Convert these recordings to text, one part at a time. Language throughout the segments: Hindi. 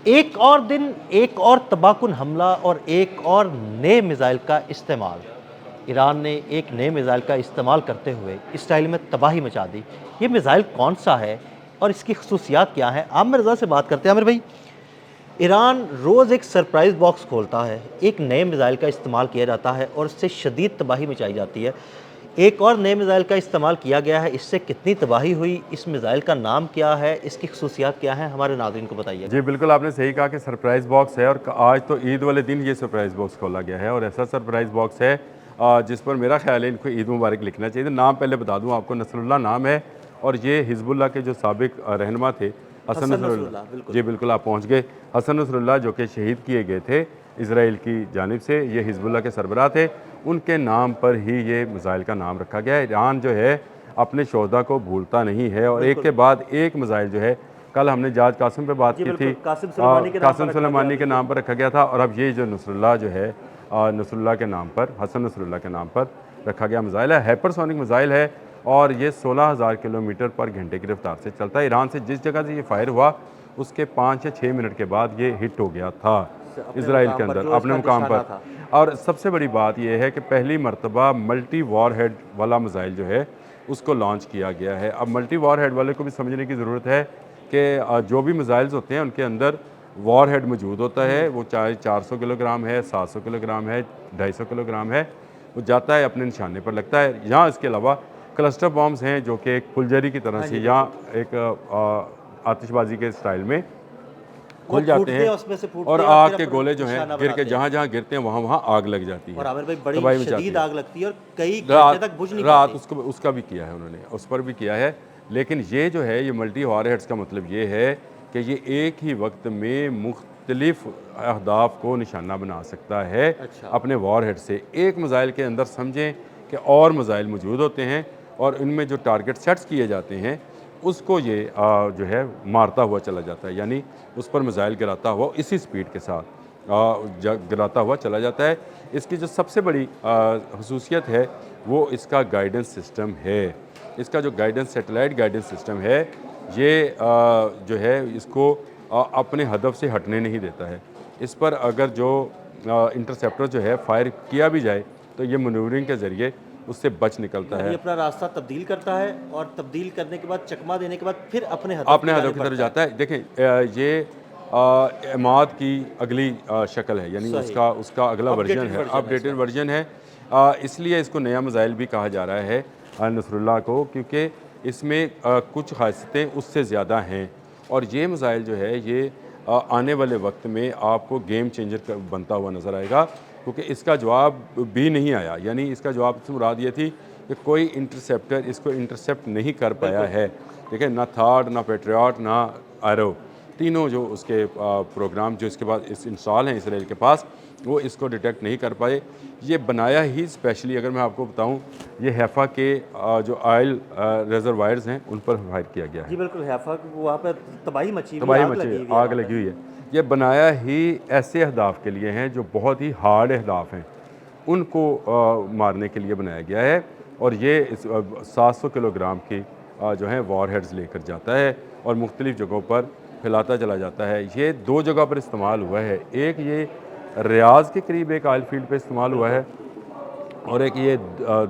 एक और दिन, एक और तबाहकुन हमला और एक और नए मिसाइल का इस्तेमाल। ईरान ने एक नए मिसाइल का इस्तेमाल करते हुए इसराइल में तबाही मचा दी। ये मिसाइल कौन-सा है और इसकी ख़ुसूसियात क्या हैं? आमिर रज़ा से बात करते हैं। आमिर भाई, ईरान रोज़ एक सरप्राइज़ बॉक्स खोलता है, एक नए मिसाइल का इस्तेमाल किया जाता है और उससे शदीद तबाही मचाई जाती है। एक और नए मिसाइल का इस्तेमाल किया गया है, इससे कितनी तबाही हुई, इस मिसाइल का नाम क्या है, इसकी ख़ुसूसियात क्या हैं? हमारे नाज़रीन को बताइएगा। जी, बिल्कुल आपने सही कहा कि सरप्राइज़ बॉक्स है और आज तो ईद वाले दिन ये सरप्राइज़ बॉक्स खोला गया है और ऐसा सरप्राइज़ बॉक्स है जिस पर मेरा ख़्याल है इनको ईद मुबारक लिखना चाहिए। तो नाम पहले बता दूँ आपको, नसरुल्लाह नाम है और ये हिज़्बुल्लाह के जो साबिक रहनुमा थे, हसन हसन नसरुल्लाह, नसरुल्लाह। बिल्कुल। जी, बिल्कुल आप पहुँच गए। हसन नसरुल्लाह जो कि शहीद किए गए थे इसराइल की जानिब से, ये हिज़्बुल्लाह के सरबराह थे, उनके नाम पर ही ये मिसाइल का नाम रखा गया है। ईरान जो है अपने शोहदा को भूलता नहीं है और एक बिल्कुल। के बाद एक मिसाइल जो है, कल हमने जाज कासिम पे बात जी, की थी, बिल्कुल, कासिम सुलेमानी के नाम पर कासिम रखा गया, सुलेमानी के बिल्कुल। नाम पर रखा गया था और अब ये जो नसरुल्लाह जो है नसरुल्लाह के नाम पर, हसन नसरुल्लाह के नाम पर रखा गया मिसाइल है। हाइपरसोनिक मिसाइल है और ये 16,000 किलोमीटर पर घंटे की रफ्तार से चलता है। ईरान से जिस जगह से ये फायर हुआ उसके 5 या 6 मिनट के बाद ये हिट हो गया था अपने इसराइल के मुकाम पर अंदर, जो अपने इसका मुकाम निशाना पर। था। और सबसे बड़ी बात यह है कि पहली मरतबा मल्टी वॉर हेड वाला मिसाइल जो है उसको लॉन्च किया गया है। अब मल्टी वॉर हेड वाले को भी समझने की ज़रूरत है कि जो भी मिसाइल्स होते हैं उनके अंदर वॉर हेड मौजूद होता है। वो चाहे 400 किलोग्राम है, 700 किलोग्राम है, 250 किलोग्राम है, वो जाता है अपने निशाने पर लगता है। यहाँ इसके अलावा क्लस्टर बॉम्ब्स हैं जो कि एक फुलझड़ी की तरह हाँ से जी, यहाँ बिल्कुल। एक आतिशबाजी के स्टाइल में वो खुल जाते फूटते हैं हैं, उसमें से और फूटते हैं और आग फिर के अपना गोले जो हैं निशाना गिर के बनाते हैं। जहाँ जहाँ गिरते हैं वहाँ वहाँ आग लग जाती और है, आमिर भाई, बड़ी तबाही मचाती शदीद है। आग लगती है और कई घंटे रात तक बुझ नहीं रात पाती। उसको उसका भी किया है उन्होंने, उस पर भी किया है। लेकिन ये जो है ये मल्टी वॉरहेड्स का मतलब ये है कि ये एक ही वक्त में मुख्तलिफ अहदाफ को निशाना बना सकता है अच्छा। अपने वॉरहेड से। एक मिसाइल के अंदर समझें कि और मिसाइल मौजूद होते हैं और इनमें जो टारगेट सेट्स किए जाते हैं उसको ये जो है मारता हुआ चला जाता है, यानी उस पर मिसाइल गिराता हुआ इसी स्पीड के साथ गिराता हुआ चला जाता है। इसकी जो सबसे बड़ी खसूसियत है वो इसका गाइडेंस सिस्टम है। इसका जो गाइडेंस सैटेलाइट गाइडेंस सिस्टम है ये जो है इसको अपने हदफ से हटने नहीं देता है। इस पर अगर जो इंटरसेप्टर जो है फायर किया भी जाए तो ये मनूवरिंग के ज़रिए उससे बच निकलता यानी है, अपना रास्ता तब्दील करता है और तब्दील करने के बाद, चकमा देने के बाद फिर अपने हदफ की अपने हदफ जानिब की तरफ बढ़ता है। जाता है। देखें ये इमाद की अगली शक्ल है, यानी सही। उसका उसका अगला वर्जन अपडेटेड है, वर्जन है अपडेटेड इसका। वर्जन है। इसलिए इसको नया मिसाइल भी कहा जा रहा है नसरुल्लाह को, क्योंकि इसमें कुछ खासियतें उससे ज़्यादा हैं और ये मिसाइल जो है ये आने वाले वक्त में आपको गेम चेंजर बनता हुआ नज़र आएगा, क्योंकि इसका जवाब भी नहीं आया। यानी इसका जवाब से मुराद ये थी कि कोई इंटरसेप्टर इसको इंटरसेप्ट नहीं कर पाया बिल्कुल। है। देखिए, ना थाड, ना पेट्रियाट, ना एरो, तीनों जो उसके प्रोग्राम जो इसके पास इस इंस्टॉल हैं इसराइल के पास, वो इसको डिटेक्ट नहीं कर पाए। ये बनाया ही स्पेशली, अगर मैं आपको बताऊं, ये हैफ़ा के जो ऑयल रिजर्वायर्स हैं उन पर फायर किया गया जी, है। बिल्कुल, हैफ़ा वहाँ पर तबाही मची हुई है, तबाही आग मची लगी है, हुई है आग वहाँ लगी पर। हुई है। ये बनाया ही ऐसे अहदाफ के लिए हैं जो बहुत ही हार्ड अहदाफ हैं, उनको मारने के लिए बनाया गया है। और ये 700 किलोग्राम की जो है वॉर हेड्स लेकर जाता है और मुख्तलिफ़ जगहों पर फैलाता चला जाता है। ये 2 जगह पर इस्तेमाल हुआ है, एक ये रियाज़ के करीब एक ऑयल फील्ड पे इस्तेमाल हुआ बिल्कुल। है और एक ये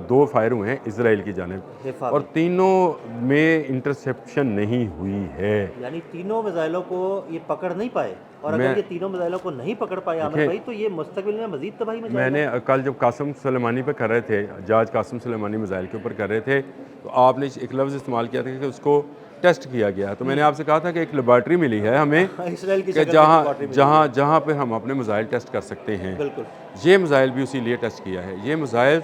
2 फायर हुए हैं इसराइल की जानिब, हिफ़ा और में। तीनों में इंटरसेप्शन नहीं हुई है। यानी तीनों मिसाइलों को ये पकड़ नहीं पाए, और अगर मैं ये तीनों मिसाइलों को नहीं पकड़ पाए आमिर देखिए, भाई, तो ये मुस्तक़बिल में मज़ीद तबाही मचाएगा। मैंने कल जब कासिम सुलेमानी पे कर रहे थे, जहाज कासिम सुलेमानी मिसाइल के ऊपर कर रहे थे, तो आपने एक लफ्ज़ इस्तेमाल किया था कि उसको टेस्ट किया गया। तो मैंने आपसे कहा था कि एक लेबॉर्ट्री मिली है हमें इसराइल की कि शक्ल में एक जहाँ लेबॉर्ट्री मिली हुई जहाँ है। जहाँ पे हम अपने मिसाइल टेस्ट कर सकते हैं। बिल्कुल। ये मिसाइल भी उसी लिए टेस्ट किया है। ये मिसाइल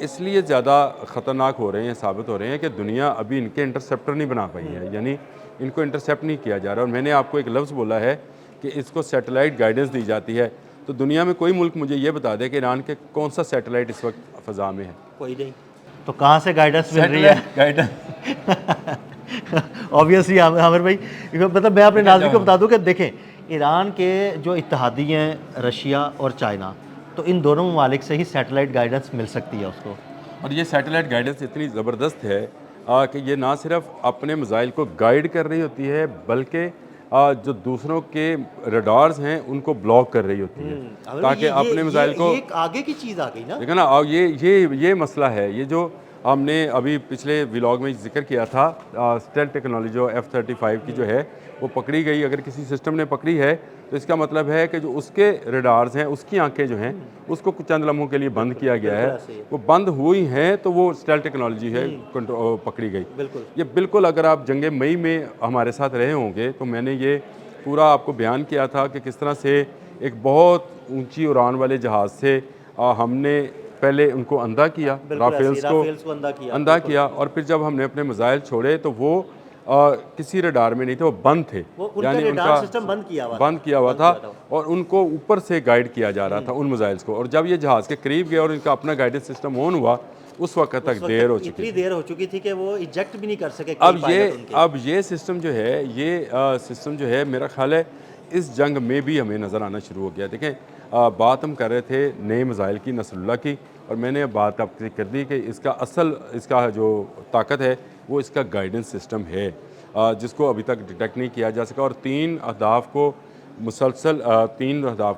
इसलिए ज़्यादा ख़तरनाक हो रहे हैं, साबित हो रहे हैं कि दुनिया अभी इनके इंटरसेप्टर नहीं बना पाई है, यानी इनको इंटरसेप्ट नहीं किया जा रहा। और मैंने आपको एक लफ्ज़ बोला है कि इसको सैटेलाइट गाइडेंस दी जाती है। तो दुनिया में कोई मुल्क मुझे ये बता दे कि ईरान के कौन सा सैटेलाइट इस वक्त फ़ज़ा में है। कोई नहीं। तो कहाँ से गाइडेंस मिल रही है? सैटेलाइट गाइडेंस ऑब्वियसली आमिर भाई, मतलब मैं अपने नाज़रीन को जहाँ बता दूं कि देखें, ईरान के जो इत्तेहादी हैं रशिया और चाइना, तो इन दोनों ममालिक से ही सैटेलाइट गाइडेंस मिल सकती है उसको। और ये सैटेलाइट गाइडेंस इतनी ज़बरदस्त है कि ये ना सिर्फ अपने मिसाइल को गाइड कर रही होती है, बल्कि जो दूसरों के रडार्स हैं उनको ब्लॉक कर रही होती है, ताकि अपने मिसाइल को एक आगे की चीज़ आ गई ना। देखा ना। और ये मसला है, ये जो हमने अभी पिछले व्लॉग में जिक्र किया था, स्टेल्थ टेक्नोलॉजी जो F-35 की जो है वो पकड़ी गई। अगर किसी सिस्टम ने पकड़ी है तो इसका मतलब है कि जो उसके रडार्स हैं, उसकी आंखें जो हैं, उसको कुछ चंद लम्हों के लिए बंद किया गया है। वो बंद हुई हैं तो वो स्टेल्थ टेक्नोलॉजी है पकड़ी गई। ये बिल्कुल, अगर आप जंग मई में हमारे साथ रहे होंगे तो मैंने ये पूरा आपको बयान किया था कि किस तरह से एक बहुत ऊंची उड़ान वाले जहाज़ से हमने पहले उनको अंधा किया, राफेल्स को अंधा किया, और फिर जब हमने अपने मिसाइल छोड़े तो वो किसी रडार में नहीं थे, वो बंद थे, यानी उनका सिस्टम बंद किया हुआ था और उनको ऊपर से गाइड किया जा रहा था उन मिसाइल्स को। और जब ये जहाज़ के करीब गए और इनका अपना गाइडेंस सिस्टम ऑन हुआ, उस वक्त तक देर हो चुकी थी कि वो इजेक्ट भी नहीं कर सके। अब ये सिस्टम जो है, ये सिस्टम जो है, मेरा ख्याल है इस जंग में भी हमें नज़र आना शुरू हो गया। देखें, बात हम कर रहे थे नए मिसाइल की, नसरुल्लाह की, और मैंने बात आपसे कर दी कि इसका जो ताकत है वो इसका गाइडेंस सिस्टम है, जिसको अभी तक डिटेक्ट नहीं किया जा सका। और तीन अहदाफ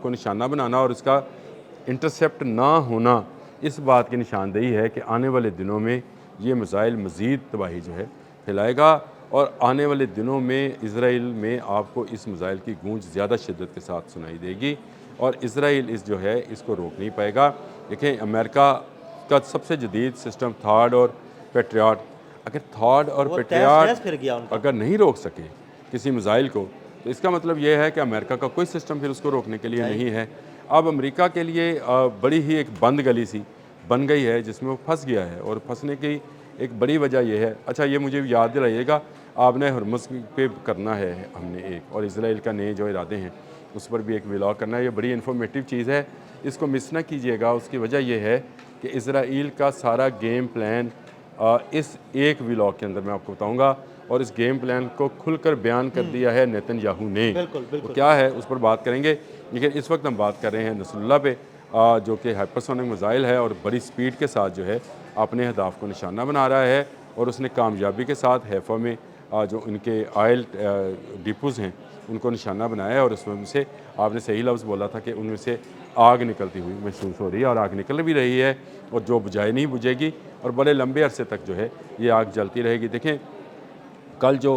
को निशाना बनाना और इसका इंटरसेप्ट ना होना, इस बात की निशानदेही है कि आने वाले दिनों में ये मिसाइल मज़ीद तबाही जो है फैलाएगा, और आने वाले दिनों में इसराइल में आपको इस मिसाइल की गूंज ज़्यादा शिद्दत के साथ सुनाई देगी, और इसराइल इसको रोक नहीं पाएगा। देखें, अमेरिका का सबसे जदीद सिस्टम थॉड और पैट्रियट, अगर थॉड और पैट्रियट अगर नहीं रोक सके किसी मिसाइल को, तो इसका मतलब यह है कि अमेरिका का कोई सिस्टम फिर उसको रोकने के लिए नहीं है। अब अमेरिका के लिए बड़ी ही एक बंद गली सी बन गई है जिसमें वो फंस गया है, और फंसने की एक बड़ी वजह यह है। अच्छा, ये मुझे याद दिलाइएगा, आपने हरमुज़ पे करना है हमने एक, और इसराइल का नए जो इरादे हैं उस पर भी एक व्लॉग करना है। ये बड़ी इन्फॉर्मेटिव चीज़ है, इसको मिस ना कीजिएगा। उसकी वजह यह है कि इसराइल का सारा गेम प्लान इस एक व्लॉग के अंदर मैं आपको बताऊंगा, और इस गेम प्लान को खुलकर बयान कर दिया है नेतन्याहू ने। वो क्या है उस पर बात करेंगे, लेकिन इस वक्त हम बात कर रहे हैं नसरुल्लाह पे, जो कि हाइपरसोनिक मिसाइल है और बड़ी स्पीड के साथ जो है अपने अहदाफ को निशाना बना रहा है, और उसने कामयाबी के साथ हैफा में जो इनके ऑयल डिपोज़ हैं उनको निशाना बनाया है, और उसमें से आपने सही लफ्ज़ बोला था कि उनमें से आग निकलती हुई महसूस हो रही है, और आग निकल भी रही है, और जो बुझाई नहीं बुझेगी, और बड़े लंबे अरसे तक जो है ये आग जलती रहेगी। देखें, कल जो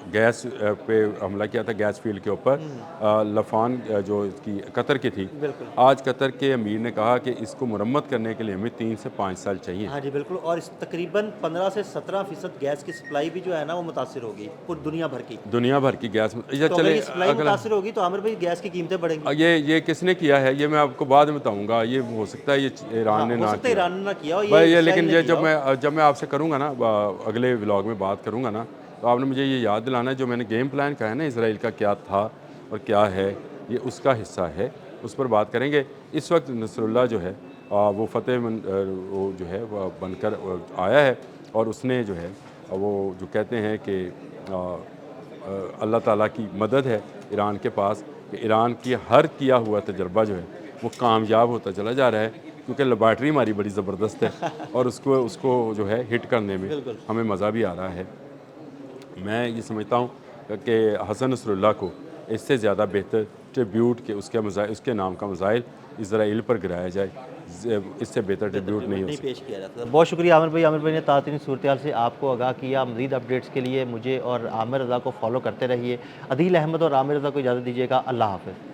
गैस पे हमला किया था, गैस फील्ड के ऊपर, लफान जो इसकी कतर की थी, आज कतर के अमीर ने कहा कि इसको मुरम्मत करने के लिए हमें 3 से 5 साल चाहिए। हाँ जी बिल्कुल, और इस तकरीबन 15 से 17% गैस की सप्लाई भी जो है ना वो मुतासिर होगी, पूरी दुनिया भर की गैस। तो चले, सप्लाई मुतासिर होगी तो आमिर भाई गैस की कीमतें बढ़ेंगी। ये किसने किया है ये मैं आपको बाद में बताऊंगा। ये हो सकता है ये ईरान ने ना किया, लेकिन ये जब मैं आपसे करूँगा ना, अगले व्लॉग में बात करूँगा ना, तो आपने मुझे ये याद दिलाना है, जो मैंने गेम प्लान कहा है ना इसराइल का, क्या था और क्या है, ये उसका हिस्सा है, उस पर बात करेंगे। इस वक्त नसरुल्लाह जो है वो वो जो है वो बनकर आया है, और उसने जो है वो जो कहते हैं कि अल्लाह ताला की मदद है ईरान के पास, कि ईरान की हर किया हुआ तजर्बा जो है वो कामयाब होता चला जा रहा है, क्योंकि लेबॉर्ट्री हमारी बड़ी ज़बरदस्त है, और उसको जो है हिट करने में हमें मज़ा भी आ रहा है। मैं ये समझता हूँ कि हसन नसरुल्लाह को इससे ज़्यादा बेहतर ट्रिब्यूट के उसके नाम का मिसाइल इसराइल पर गिराया जाए, इससे बेहतर ट्रिब्यूट नहीं हो पेश किया जाता। बहुत शुक्रिया आमिर भाई ने ताज़ा सूरत से आपको आगाह किया। मज़ीद अपडेट्स के लिए मुझे और आमिर रज़ा को फॉलो करते रहिए। अदील अहमद और आमिर रज़ा को इजाज़त दीजिएगा। अल्लाह हाफ़िज़।